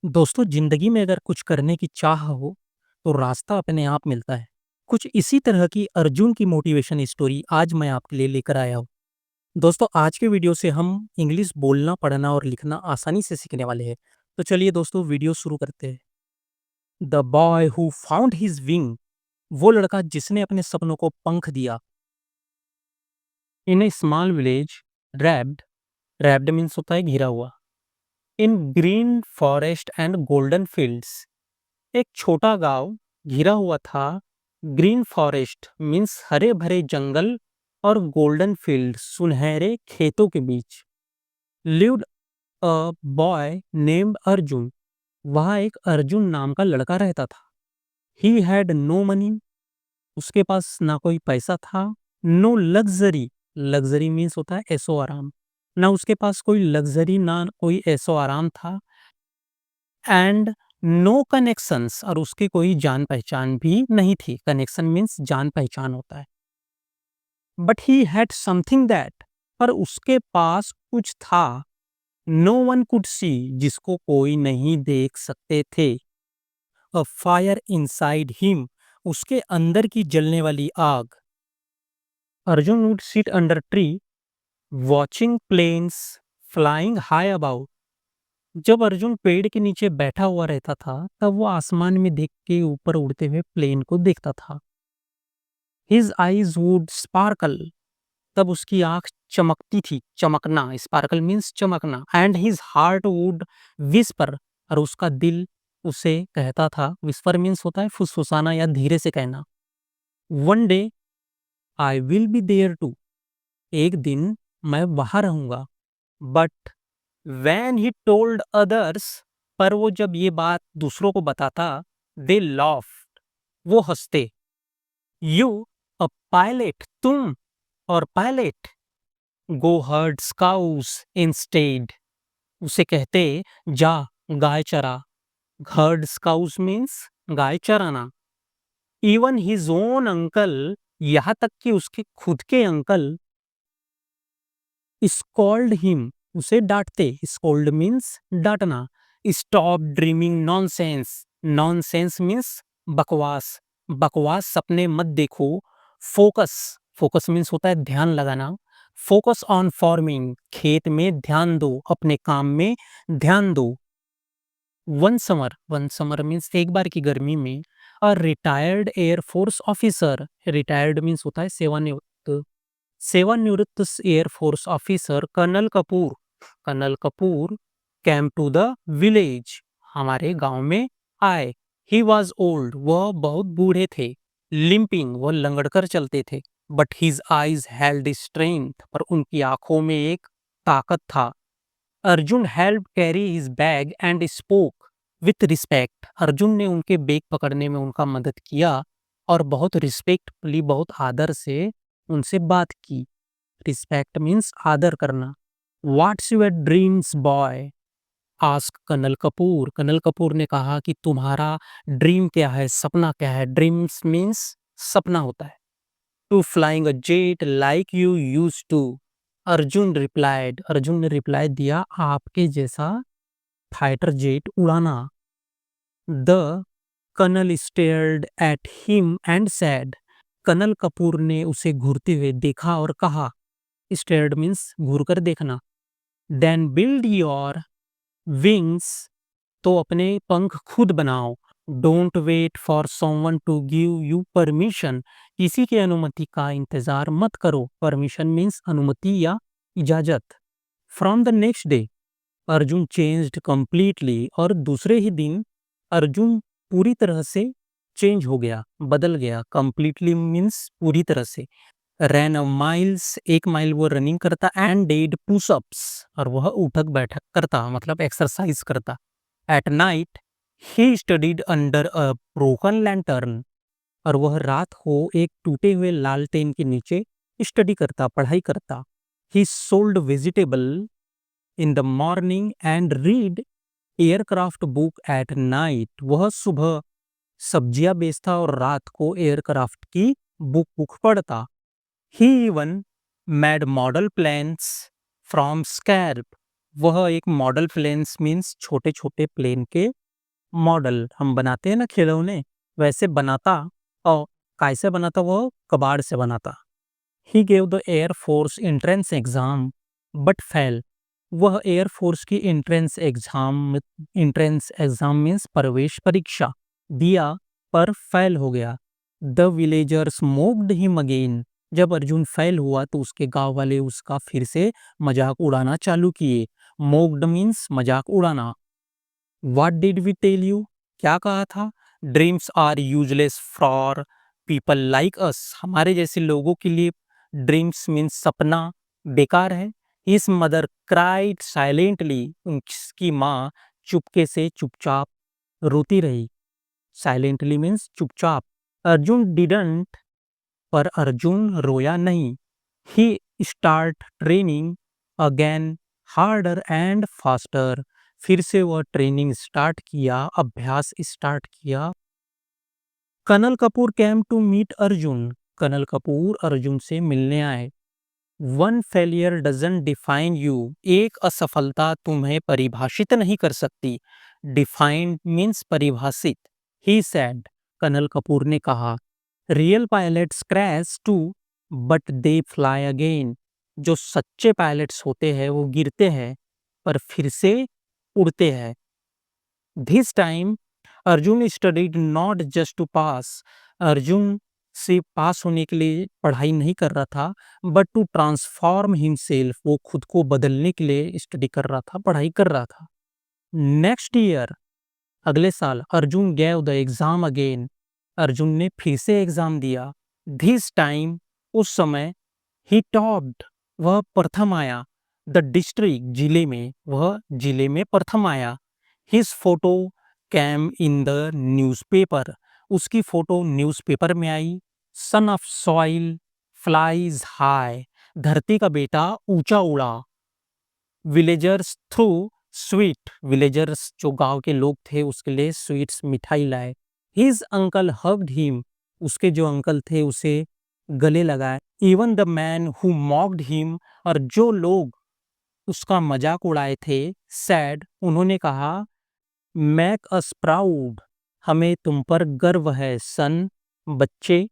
दोस्तों, जिंदगी में अगर कुछ करने की चाह हो तो रास्ता अपने आप मिलता है। कुछ इसी तरह की अर्जुन की मोटिवेशन स्टोरी आज मैं आपके लिए लेकर आया हूँ। दोस्तों, आज के वीडियो से हम इंग्लिश बोलना, पढ़ना और लिखना आसानी से सीखने वाले हैं। तो चलिए दोस्तों, वीडियो शुरू करते हैं। The boy who found his wing, वो लड़का जिसने अपने सपनों को पंख दिया। In a small village, wrapped, wrapped means होता है घिरा हुआ, in green forest and golden fields, एक छोटा गांव घिरा हुआ था। ग्रीन फॉरेस्ट मीन्स हरे भरे जंगल और गोल्डन फील्ड सुनहरे खेतों के बीच। Lived a boy named Arjun, वहाँ एक अर्जुन नाम का लड़का रहता था। ही हैड नो मनी, उसके पास ना कोई पैसा था। नो लग्जरी, लग्जरी मीन्स होता है ऐशो आराम, ना उसके पास कोई लग्जरी ना कोई ऐशो आराम था। एंड नो कनेक्शंस, और उसकी कोई जान पहचान भी नहीं थी। कनेक्शन मीन्स जान पहचान होता है। But he had something that, पर उसके पास कुछ था। नो वन कुड सी, जिसको कोई नहीं देख सकते थे। अ फायर इनसाइड हिम, उसके अंदर की जलने वाली आग। Arjun would sit under tree watching planes flying high about, जब अर्जुन पेड़ के नीचे बैठा हुआ रहता था तब वो आसमान में देख के ऊपर उड़ते हुए प्लेन को देखता था। हिज आईज वुड स्पार्कल, तब उसकी आंख चमकती थी। चमकना, स्पार्कल मीन्स चमकना। And his heart would whisper, और उसका दिल उसे कहता था। विस्पर मीन्स होता है फुसफुसाना या धीरे से कहना। One day I will be there too, एक दिन मैं वहां रहूंगा। But when he told others, पर वो जब ये बात दूसरों को बताता, दे लॉफ्ड, वो हंसते। यू अ पायलट, तुम, और पायलट, गो हर्ड काउस इंस्टेड, उसे कहते जा गाय चरा। हर्ड काउस मीन्स गाय चराना। इवन हिज ओन अंकल, यहाँ तक कि उसके खुद के अंकल, स्कॉल्ड हिम, उसे डांटते। स्कॉल्ड मीन्स डांटना। Stop dreaming nonsense, nonsense means बकवास, बकवास सपने मत देखो। फोकस, फोकस मीन्स होता है ध्यान लगाना। फोकस ऑन फार्मिंग, खेत में ध्यान दो, अपने काम में ध्यान दो। One summer, one summer means एक बार की गर्मी में, a retired air force officer, retired means होता है सेवानिवृत्त, सेवानिवृत्त air force officer colonel Kapoor, colonel Kapoor came to the village, हमारे गांव में आए। ही वॉज ओल्ड, वह बहुत बूढ़े थे। लिंपिंग, वह लंगड़कर चलते थे। But his eyes held strength, पर उनकी आंखों में एक ताकत था। Arjun help carry his bag and spoke with respect, Arjun ने उनके बैग पकड़ने में उनका मदद किया और बहुत रिस्पेक्टफुली, बहुत आदर से उनसे बात की। रिस्पेक्ट मीन्स आदर करना। What's your dreams boy, ask colonel Kapoor, colonel Kapoor ने कहा कि तुम्हारा ड्रीम क्या है, सपना क्या है। ड्रीम्स मीन्स सपना होता है। To flying a jet like you use to, Arjun replied, Arjun ने रिप्लाई दिया आपके जैसा फाइटर जेट उड़ाना। The colonel stared at him and said, colonel Kapoor ने उसे घूरते हुए देखा और कहा। स्टेयर्ड मीन्स घूर कर देखना। देन बिल्ड योर विंग्स, तो अपने पंख खुद बनाओ। Don't wait for someone to give you permission, किसी की अनुमति का इंतजार मत करो। परमिशन मीन्स अनुमति या इजाजत। From the next day Arjun changed completely, और दूसरे ही दिन अर्जुन पूरी तरह से चेंज हो गया, बदल गया। कंप्लीटली मीन्स पूरी तरह से। रैन अ माइल्स, एक माइल वो रनिंग करता। एंड डेड पुशअप्स, और वह उठक बैठक करता, मतलब एक्सरसाइज करता। At night he studied under a broken lantern, और वह रात को एक टूटे हुए लालटेन के नीचे स्टडी करता, पढ़ाई करता। ही sold vegetable in the morning and read aircraft book at night, वह सुबह सब्जियां बेचता और रात को एयरक्राफ्ट की बुक पढ़ता। He even made model planes from scrap, वह एक मॉडल प्लेन्स मीन्स छोटे छोटे प्लेन के मॉडल हम बनाते हैं ना खिलौने, वैसे बनाता। और कैसे बनाता, वह कबाड़ से बनाता। He gave the air force entrance exam but fail. वह एयर फोर्स की एंट्रेंस एग्जाम मीन्स प्रवेश परीक्षा दिया पर फेल हो गया। The villagers mocked him again. जब अर्जुन फेल हुआ तो उसके गांव वाले उसका फिर से मजाक उड़ाना चालू किए। मोक्ड मीन्स मजाक उड़ाना। What did we tell you? क्या कहा था? Dreams are useless for people like us. हमारे जैसे लोगों के लिए ड्रीम्स मीन्स सपना बेकार है। His mother cried silently. उसकी माँ चुपके से चुपचाप रोती रही। साइलेंटली मीन्स चुपचाप। अर्जुन डिडंट। पर अर्जुन रोया नहीं। He start training again harder and faster. फिर से वह ट्रेनिंग स्टार्ट किया, अभ्यास स्टार्ट किया। Colonel Kapoor came to meet Arjun. Colonel Kapoor Arjun से मिलने आए। One failure doesn't define you. एक असफलता तुम्हें परिभाषित नहीं कर सकती। डिफाइंड मीन्स परिभाषित। He said. कर्नल कपूर ने कहा, real pilots crash too but they fly again. जो सच्चे पायलट्स होते हैं वो गिरते हैं पर फिर से उड़ते हैं। This time Arjun studied not just to pass. Arjun सिर्फ पास होने के लिए पढ़ाई नहीं कर रहा था, बट टू ट्रांसफॉर्म हिमसेल्फ। वो खुद को बदलने के लिए स्टडी कर रहा था, पढ़ाई कर रहा था। नेक्स्ट ईयर, अगले साल, Arjun gave the exam again. Arjun ने फिर से एग्जाम दिया। दिस टाइम, उस समय, ही टॉप्ड, वह प्रथम आया। द डिस्ट्रिक्ट, जिले में, वह जिले में प्रथम आया। His photo came in the newspaper. उसकी फोटो न्यूज़पेपर में आई। Son of soil flies high. धरती का बेटा ऊंचा उड़ा। Villagers through sweet. विलेजर्स जो गांव के लोग थे उसके लिए स्वीट्स मिठाई लाए। His uncle hugged him. उसके जो अंकल थे उसे गले लगाए। Even the man who mocked him. और जो लोग उसका मजाक उड़ाए थे, सैड, उन्होंने कहा, मेक अस प्राउड। हमें तुम पर गर्व है सन, बच्चे।